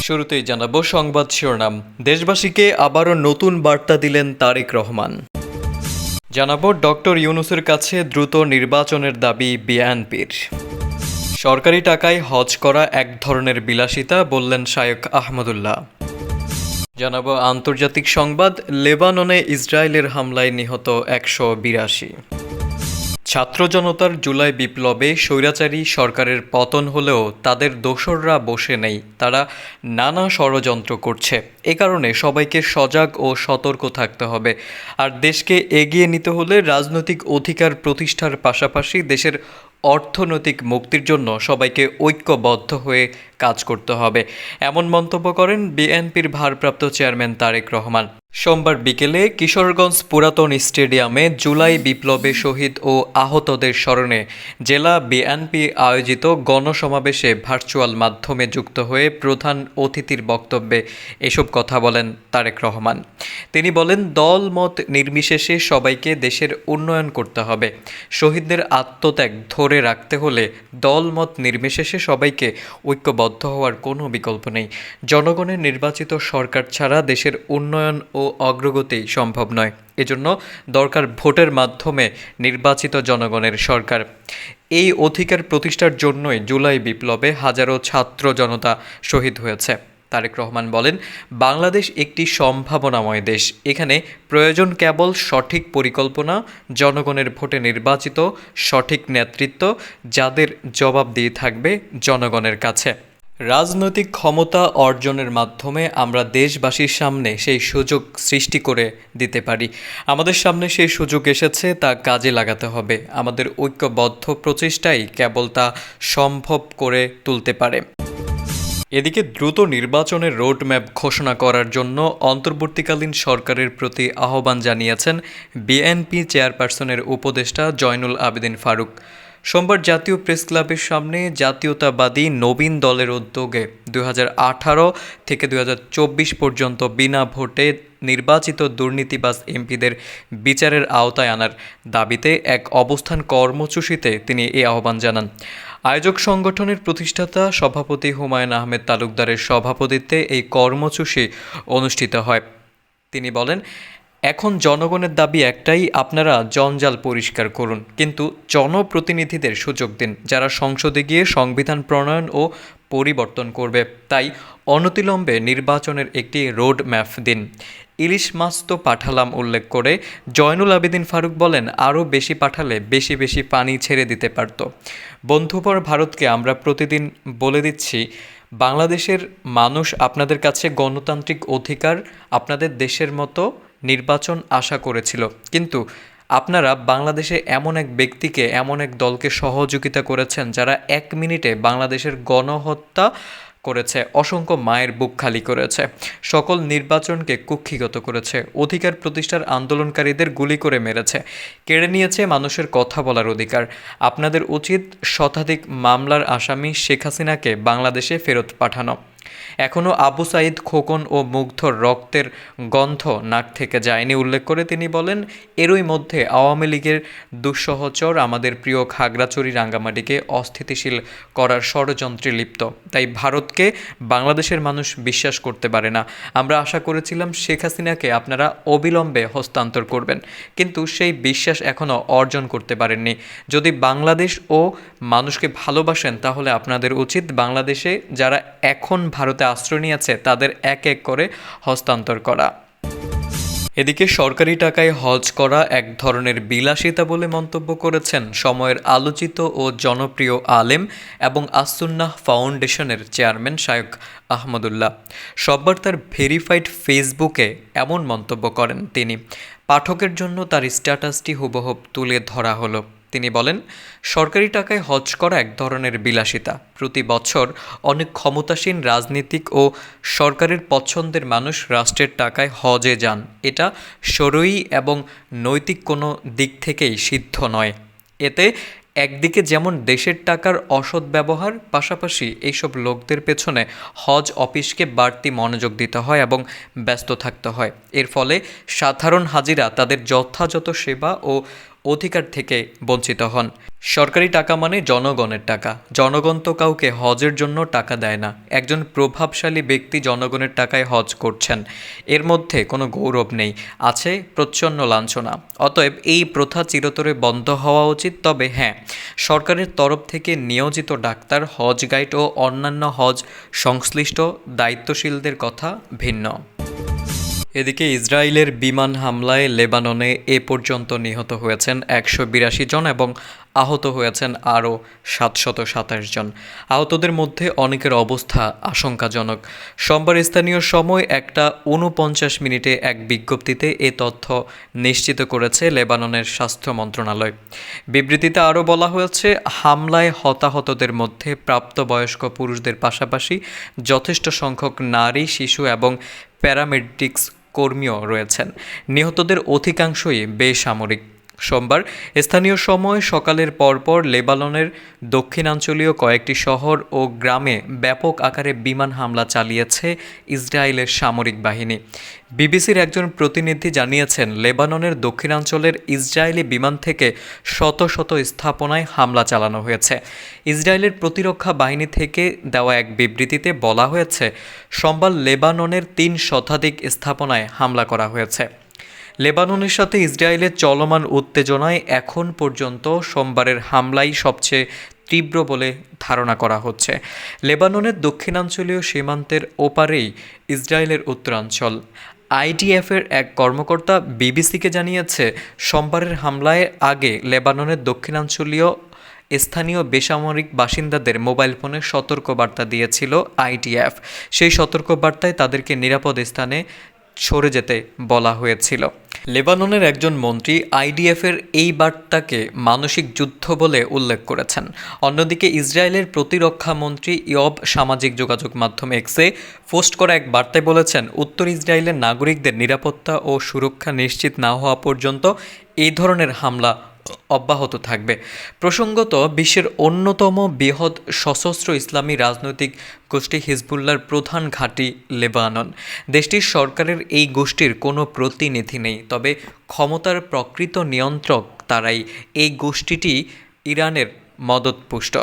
শুরুতেই জানাবো সংবাদ শিরোনাম। দেশবাসীকে আবারও নতুন বার্তা দিলেন তারেক রহমান। জানাবো ডক্টর ইউনূসের কাছে দ্রুত নির্বাচনের দাবি বিএনপির। সরকারি টাকায় হজ করা এক ধরনের বিলাসিতা বললেন শায়খ আহমদুল্লাহ। জানাবো আন্তর্জাতিক সংবাদ। লেবাননে ইসরায়েলের হামলায় নিহত 182। ছাত্র জনতার জুলাই বিপ্লবে স্বৈরাচারী সরকারের পতন হলেও তাদের দোসররা বসে নেই, তারা নানা ষড়যন্ত্র করছে। এ কারণে সবাইকে সজাগ ও সতর্ক থাকতে হবে। আর দেশকে এগিয়ে নিতে হলে রাজনৈতিক অধিকার প্রতিষ্ঠার পাশাপাশি দেশের অর্থনৈতিক মুক্তির জন্য সবাইকে ঐক্যবদ্ধ হয়ে কাজ করতে হবে, এমন মন্তব্য করেন বিএনপির ভারপ্রাপ্ত চেয়ারম্যান তারেক রহমান। সোমবার বিকেলে কিশোরগঞ্জ পুরাতন স্টেডিয়ামে জুলাই বিপ্লবে শহীদ ও আহতদের স্মরণে জেলা বিএনপি আয়োজিত গণসমাবেশে ভার্চুয়াল মাধ্যমে যুক্ত হয়ে প্রধান অতিথির বক্তব্যে এসব কথা বলেন তারেক রহমান। তিনি বলেন, দল মত নির্বিশেষে সবাইকে দেশের উন্নয়ন করতে হবে। শহীদদের আত্মত্যাগ ধরে রাখতে হলে দল মত নির্বিশেষে সবাইকে ঐক্যবদ্ধ হওয়ার কোনো বিকল্প নেই। জনগণের নির্বাচিত সরকার ছাড়া দেশের উন্নয়ন ও অগ্রগতি সম্ভব নয়। এজন্য দরকার ভোটের মাধ্যমে নির্বাচিত জনগণের সরকার। এই অধিকার প্রতিষ্ঠার জন্যই জুলাই বিপ্লবে হাজারো ছাত্র জনতা শহীদ হয়েছে। তারেক রহমান বলেন, বাংলাদেশ একটি সম্ভাবনাময় দেশ। এখানে প্রয়োজন কেবল সঠিক পরিকল্পনা, জনগণের ভোটে নির্বাচিত সঠিক নেতৃত্ব, যাদের জবাব দিয়ে থাকবে জনগণের কাছে। রাজনৈতিক ক্ষমতা অর্জনের মাধ্যমে আমরা দেশবাসীর সামনে সেই সুযোগ সৃষ্টি করে দিতে পারি। আমাদের সামনে সেই সুযোগ এসেছে, তা কাজে লাগাতে হবে। আমাদের ঐক্যবদ্ধ প্রচেষ্টাই কেবল তা সম্ভব করে তুলতে পারে। এদিকে দ্রুত নির্বাচনের রোডম্যাপ ঘোষণা করার জন্য অন্তর্বর্তীকালীন সরকারের প্রতি আহ্বান জানিয়েছেন বিএনপি চেয়ারপারসনের উপদেষ্টা জয়নুল আবেদিন ফারুক। সোমবার জাতীয় প্রেস ক্লাবের সামনে জাতীয়তাবাদী নবীন দলের উদ্যোগে 2018 থেকে 2024 পর্যন্ত বিনা ভোটে নির্বাচিত দুর্নীতিবাজ এমপিদের বিচারের আওতায় আনার দাবিতে এক অবস্থান কর্মসূচিতে তিনি এই আহ্বান জানান। আয়োজক সংগঠনের প্রতিষ্ঠাতা সভাপতি হুমায়ুন আহমেদ তালুকদারের সভাপতিত্বে এই কর্মসূচি অনুষ্ঠিত হয়। তিনি বলেন, এখন জনগণের দাবি একটাই, আপনারা জঞ্জাল পরিষ্কার করুন, কিন্তু জনপ্রতিনিধিদের সুযোগ দিন, যারা সংসদে গিয়ে সংবিধান প্রণয়ন ও পরিবর্তন করবে। তাই অনতিবিলম্বে নির্বাচনের একটি রোড ম্যাপ দিন। ইলিশ মাছ তো পাঠালাম উল্লেখ করে জয়নুল আবেদিন ফারুক বলেন, আরও বেশি পাঠালে বেশি বেশি পানি ছেড়ে দিতে পারত। বন্ধুবর ভারতকে আমরা প্রতিদিন বলে দিচ্ছি, বাংলাদেশের মানুষ আপনাদের কাছে গণতান্ত্রিক অধিকার, আপনাদের দেশের মতো নির্বাচন আশা করেছিল, কিন্তু আপনারা বাংলাদেশে এমন এক ব্যক্তিকে, এমন এক দলকে সহযোগিতা করেছেন যারা 1 মিনিটে বাংলাদেশের গণহত্যা করেছে, অসংখ্য মায়ের বুক খালি করেছে, সকল নির্বাচনকে কুক্ষিগত করেছে, অধিকার প্রতিষ্ঠার আন্দোলনকারীদের গুলি করে মেরেছে, কেড়ে নিয়েছে মানুষের কথা বলার অধিকার। আপনাদের উচিত শতাধিক মামলার আসামি শেখ হাসিনাকে বাংলাদেশে ফেরত পাঠানো। এখনও আবু সাঈদ, খোকন ও মুগ্ধর রক্তের গন্ধ নাক থেকে যায়নি উল্লেখ করে তিনি বলেন, এরই মধ্যে আওয়ামী লীগের দুঃসহচর আমাদের প্রিয় খাগড়াছড়ি রাঙ্গামাটিকে অস্থিতিশীল করার ষড়যন্ত্রে লিপ্ত। তাই ভারতকে বাংলাদেশের মানুষ বিশ্বাস করতে পারে না। আমরা আশা করেছিলাম শেখ হাসিনাকে আপনারা অবিলম্বে হস্তান্তর করবেন, কিন্তু সেই বিশ্বাস এখনও অর্জন করতে পারেননি। যদি বাংলাদেশ ও মানুষকে ভালোবাসেন, তাহলে আপনাদের উচিত বাংলাদেশে যারা এখন ভারতে আশ্রয় নিয়েছে তাদের এক এক করে হস্তান্তর করা। এদিকে সরকারি টাকায় হজ করা এক ধরনের বিলাসিতা বলে মন্তব্য করেছেন সময়ের আলোচিত ও জনপ্রিয় আলেম এবং আসসুন্নাহ ফাউন্ডেশনের চেয়ারম্যান শায়খ আহমদুল্লাহ। সোমবার তার ভেরিফাইড ফেসবুকে এমন মন্তব্য করেন তিনি। পাঠকের জন্য তার স্ট্যাটাসটি হুবহু তুলে ধরা হলো। তিনি বলেন, সরকারি টাকায় হজ করা এক ধরনের বিলাসিতা। প্রতি বছর অনেক ক্ষমতাসীন রাজনীতিক ও সরকারের পছন্দের মানুষ রাষ্ট্রের টাকায় হজে যান। এটা শরঈ এবং নৈতিক কোনো দিক থেকেই সিদ্ধ নয়। এতে একদিকে যেমন দেশের টাকার অসৎ ব্যবহার, পাশাপাশি এইসব লোকদের পেছনে হজ অফিসকে বাড়তি মনোযোগ দিতে হয় এবং ব্যস্ত থাকতে হয়। এর ফলে সাধারণ হাজিরা তাদের যথাযথ সেবা ও অধিকার থেকে বঞ্চিত হন। সরকারি টাকা মানে জনগণের টাকা। জনগণ তো কাউকে হজের জন্য টাকা দেয় না। একজন প্রভাবশালী ব্যক্তি জনগণের টাকায় হজ করছেন, এর মধ্যে কোনো গৌরব নেই, আছে প্রচ্ছন্ন লাঞ্ছনা। অতএব এই প্রথা চিরতরে বন্ধ হওয়া উচিত। তবে হ্যাঁ, সরকারের তরফ থেকে নিয়োজিত ডাক্তার, হজ গাইড ও অন্যান্য হজ সংশ্লিষ্ট দায়িত্বশীলদের কথা ভিন্ন। এদিকে ইসরায়েলের বিমান হামলায় লেবাননে এ পর্যন্ত নিহত হয়েছেন 182 জন এবং আহত হয়েছেন আরও 727 জন। আহতদের মধ্যে অনেকের অবস্থা আশঙ্কাজনক। সোমবার স্থানীয় সময় 1:49 এক বিজ্ঞপ্তিতে এ তথ্য নিশ্চিত করেছে লেবাননের স্বাস্থ্য মন্ত্রণালয়। বিবৃতিতে আরও বলা হয়েছে, হামলায় হতাহতদের মধ্যে প্রাপ্তবয়স্ক পুরুষদের পাশাপাশি যথেষ্ট সংখ্যক নারী, শিশু এবং প্যারামেডিক্স কর্মীও রয়েছেন। নিহতদের অধিকাংশই বেসামরিক। সোমবার স্থানীয় সময় সকালের পরপর লেবাননের দক্ষিণাঞ্চলীয় কয়েকটি শহর ও গ্রামে ব্যাপক আকারে বিমান হামলা চালিয়েছে ইসরায়েলের সামরিক বাহিনী। বিবিসির একজন প্রতিনিধি জানিয়েছেন, লেবাননের দক্ষিণাঞ্চলের ইসরায়েলি বিমান থেকে শত শত স্থাপনায় হামলা চালানো হয়েছে। ইসরায়েলের প্রতিরক্ষা বাহিনী থেকে দেওয়া এক বিবৃতিতে বলা হয়েছে, সোমবার লেবাননের 3 শতাধিক স্থাপনায় হামলা করা হয়েছে। লেবাননের সাথে ইসরায়েলের চলমান উত্তেজনায় এখন পর্যন্ত সোমবারের হামলাই সবচেয়ে তীব্র বলে ধারণা করা হচ্ছে। লেবাননের দক্ষিণাঞ্চলীয় সীমান্তের ওপারেই ইসরায়েলের উত্তরাঞ্চল। আইডিএফের এক কর্মকর্তা বিবিসিকে জানিয়েছে, সোমবারের হামলায় আগে লেবাননের দক্ষিণাঞ্চলীয় স্থানীয় বেসামরিক বাসিন্দাদের মোবাইল ফোনে সতর্কবার্তা দিয়েছিল আইডিএফ। সেই সতর্কবার্তায় তাদেরকে নিরাপদ স্থানে সরে যেতে বলা হয়েছিল। লেবাননের একজন মন্ত্রী আইডিএফের এই বার্তাকে মানসিক যুদ্ধ বলে উল্লেখ করেছেন। অন্যদিকে ইসরায়েলের প্রতিরক্ষা মন্ত্রী ইয়ব সামাজিক যোগাযোগ মাধ্যম এক্সে পোস্ট করা এক বার্তায় বলেছেন, উত্তর ইসরায়েলের নাগরিকদের নিরাপত্তা ও সুরক্ষা নিশ্চিত না হওয়া পর্যন্ত এই ধরনের হামলা অব্যাহত থাকবে। প্রসঙ্গত, বিশ্বের অন্যতম বৃহৎ সশস্ত্র ইসলামী রাজনৈতিক গোষ্ঠী হিজবুল্লাহর প্রধান ঘাঁটি লেবানন। দেশটির সরকারের এই গোষ্ঠীর কোনো প্রতিনিধি নেই, তবে ক্ষমতার প্রকৃত নিয়ন্ত্রক তারাই। এই গোষ্ঠীটি ইরানের মদতপুষ্ট।